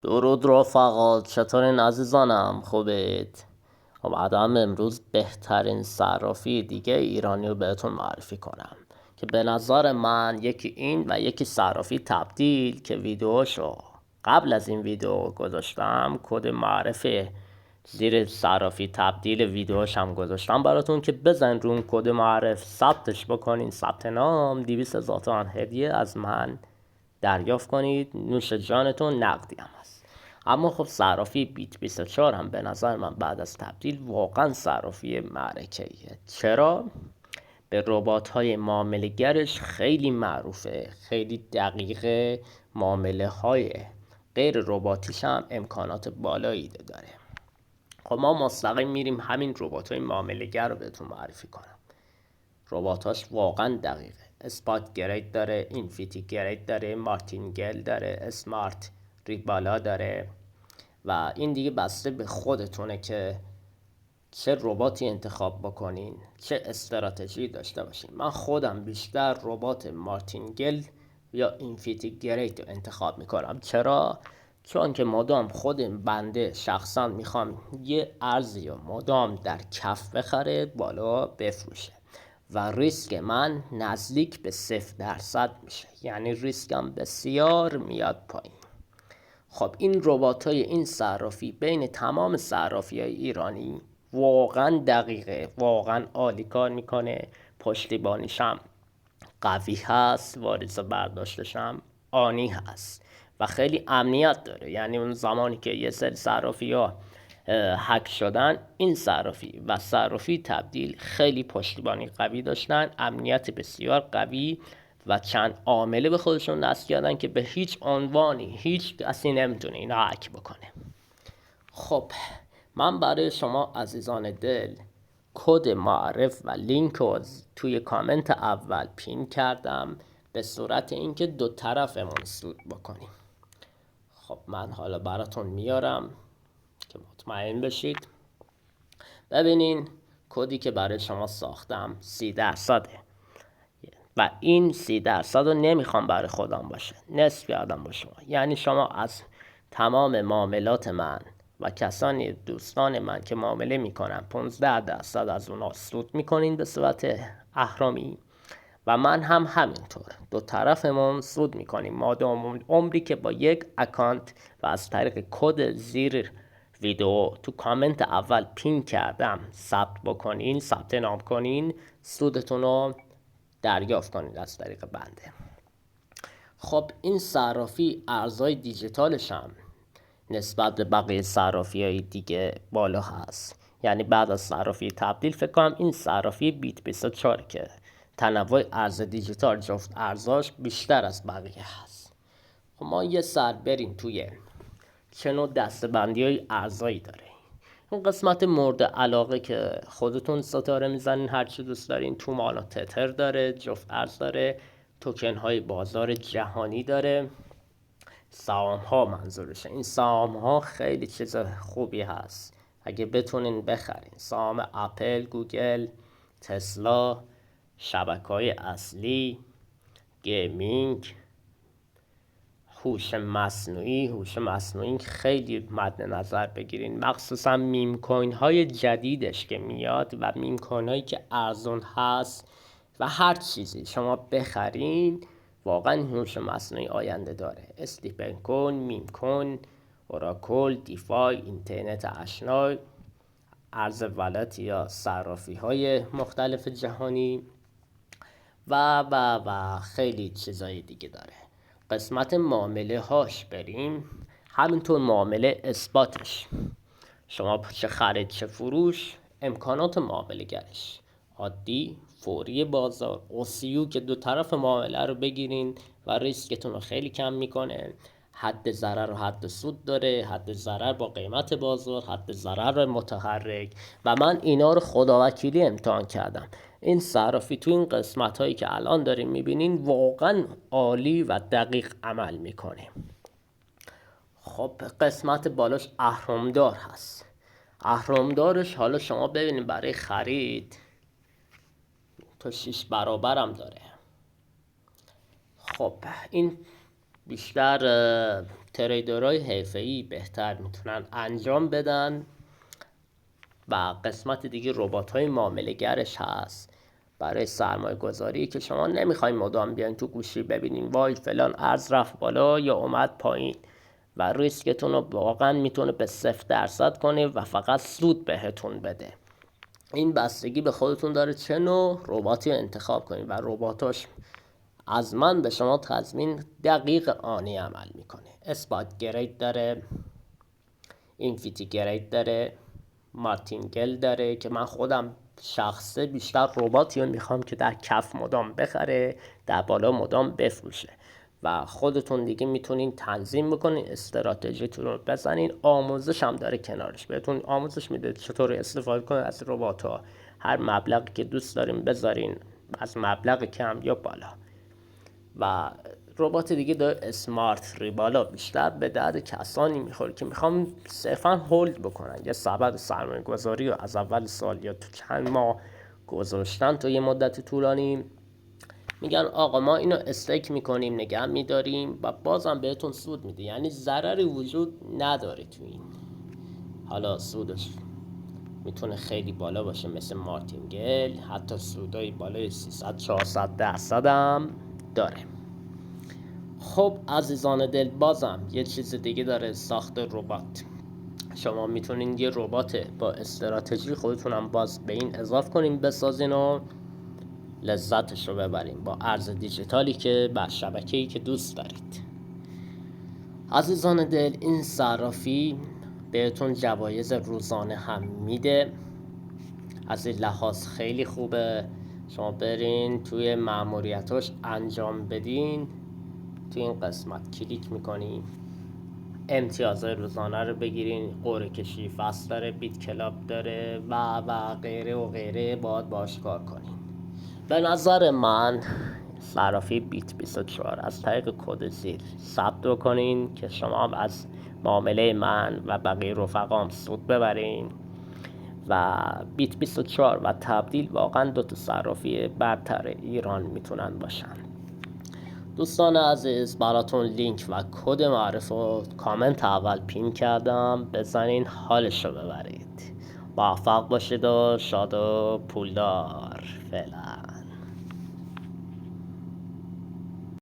درود رفقا، چطورین عزیزانم؟ خوبید؟ اومدم امروز بهترین صرافی دیگه ایرانی رو بهتون معرفی کنم که به نظر من یکی این و یکی صرافی تبدیل که ویدیوشو قبل از این ویدیو گذاشتم. کد معرفه زیر صرافی تبدیل ویدیوش هم گذاشتم براتون که بزن رو اون کد معرف ثبتش بکنین. ثبت نام 200,000 تومان هدیه از من دریافت کنید. نوش جانتون، نقدی هم هست. اما خب صرافی بیت 24 هم به نظر من بعد از تبدیل واقعا صرافی معرکه‌ایه. چرا؟ به ربات‌های معامله‌گرش خیلی معروفه، خیلی دقیقه. معامله‌های غیر رباتیش هم امکانات بالایی داره. خب ما مستقیم میریم همین ربات‌های معامله‌گر رو بهتون معرفی کنم. رباتاش واقعا دقیقه. اسپات گرید داره، اینفیتی گرید داره، مارتینگل داره، اسمارت ریبالا داره و این دیگه بسته به خودتونه که چه رباتی انتخاب بکنین، چه استراتژی داشته باشین. من خودم بیشتر ربات مارتینگل یا اینفیتی گرید رو انتخاب میکنم. چرا؟ چون که مدام خود بنده شخصا میخوام یه ارزی رو مدام در کف بخره بالا بفروشه و ریسک من نزدیک به 0% میشه، یعنی ریسکم بسیار میاد پایین. خب این ربات‌های این صرافی بین تمام صرافی‌های ایرانی واقعا دقیقه، واقعا عالی کار میکنه. پشتیبانیشم قوی هست، واریز برداشتشم آنی هست و خیلی امنیت داره. یعنی اون زمانی که یه سری صرافی ها هک شدن، این صرافی و صرافی تبدیل خیلی پشتیبانی قوی داشتن، امنیت بسیار قوی و چند عامله به خودشون نصب کردن که به هیچ عنوانی هیچ کسی نمیتونه اینا هک بکنه. خب من برای شما عزیزان دل کد معرف و لینک رو توی کامنت اول پین کردم به صورت اینکه دو طرفمون سود بکنیم. خب من حالا براتون میارم که مطمئن بشید. ببینین کدی که برای شما ساختم 30% و این 30% رو نمیخوام برای خودم باشه، نصف کردم با شما. یعنی شما از تمام معاملات من و کسانی دوستان من که معامله میکنن 15% از اونا سود میکنین به صورت اهرامی و من هم همینطور. دو طرفمون سود میکنیم مادام عمری که با یک اکانت و از طریق کد زیر ویدیو تو کامنت اول پین کردم ثبت بکنین، ثبت نام کنین، سودتون رو دریافت کنید از طریق بنده. خب این صرافی ارزهای دیجیتالش هم نسبت به بقیه صرافی های دیگه بالا هست. یعنی بعد از صرافی تبدیل فکر کنم این صرافی بیت 24 که تنوع ارز دیجیتال جفت ارزاش بیشتر از بقیه هست. خب ما یه سر بریم توی چه نوع دسته‌بندی های ارزایی داره. اون قسمت مورد علاقه که خودتون ستاره میزنین هرچی دوست دارین، تومان و تتر داره، جفت ارز داره، توکن های بازار جهانی داره، سهام ها منظورشه. این سهام ها خیلی چیز خوبی هست اگه بتونین بخرین. سهام اپل، گوگل، تسلا، شبکه‌های اصلی، گیمینگ، هوش مصنوعی خیلی مد نظر بگیرین، مخصوصا میم کوین های جدیدش که میاد و میم کوین هایی که ارزون هست و هر چیزی شما بخرین واقعا هوش مصنوعی آینده داره. استیپن کوین، میم کوین، اوراکل، دیفای، اینترنت اشنا، ارز ولت یا صرافی های مختلف جهانی و خیلی چیزای دیگه داره. قسمت معامله هاش بریم. همینطور معامله اثباتش، شما چه خرید چه فروش، امکانات معامله گرش عادی، فوری بازار، OCU که دو طرف معامله رو بگیرین و ریسکتون رو خیلی کم میکنه. حد ضرر و حد سود داره، حد ضرر با قیمت بازار، حد ضرر متحرک و من اینا رو خداوکیلی امتحان کردم. این صرافی تو این قسمت هایی که الان دارین میبینین واقعا عالی و دقیق عمل میکنه. خب قسمت بالاش اهرمدار هست. اهرمدارش حالا شما ببینید برای خرید تا 6 برابرم داره. خب این بیشتر تریدرهای حرفه‌ای بهتر میتونن انجام بدن. و قسمت دیگه ربات‌های معامله‌گرش هست برای سرمایه گذاری که شما نمیخواین مدام بیاین تو گوشی ببینین وای فلان ارز رفت بالا یا اومد پایین و ریسکتون رو واقعا میتونه به 0% کنه و فقط سود بهتون بده. این بستگی به خودتون داره چه نوع رباتی رو انتخاب کنین و رباتاش از من به شما تضمین دقیق آنی عمل میکنه. اسپات گرید داره، اینفیتی گرید داره، مارتینگل داره که من خودم شخصه بیشتر رباتی رو میخوام که در کف مدام بخره، در بالا مدام بفروشه و خودتون دیگه میتونین تنظیم بکنین، استراتژیتون رو بزنین. آموزش هم داره کنارش، بهتون آموزش میده چطور استفاده کنین از ربات‌ها. هر مبلغی که دوست دارین بذارین، از مبلغ کم یا بالا. و ربات دیگه داره اسمارت ریبالا، بیشتر به درد کسانی میخوره که میخوام صرفا هولد بکنن، یه سبد سرمایه گذاری رو از اول سال یا تو چند ماه گذاشتن تا یه مدت طولانی، میگن آقا ما اینو استیک میکنیم نگه میداریم و بازم بهتون سود میده، یعنی ضرری وجود نداره تو این. حالا سودش میتونه خیلی بالا باشه مثل مارتینگل، حتی سودای بالای 300-400% هم داره. خب عزیزان دل، بازم یه چیز دیگه داره ساخت ربات. شما میتونین یه ربات با استراتژی خودتونم باز به این اضافه کنین بسازین و لذتش رو ببرین با ارز دیجیتالی که بر شبکه‌ای که دوست دارید. عزیزان دل، این صرافی بهتون جوایز روزانه هم میده، از این لحاظ خیلی خوبه. شما برین توی مأموریتاش انجام بدین، توی این قسمت کلیک میکنین، امتیازهای روزانه رو بگیرین، قرعه کشی فصل داره، بیت کلاب داره و غیره و غیره، باید باش کار کنین. به نظر من صرافی بیت 24 از طریق کد زیر ثبت کنین که شما از معامله من و بقیه رفقام سود ببرین و بیت 24 و تبدیل واقعا دو تا صرافی برتر ایران میتونن باشن. دوستان عزیز، براتون لینک و کد معرف و کامنت اول پین کردم، بزنین حالش رو ببرید. موفق باشید و شاد و پولدار. فعلا.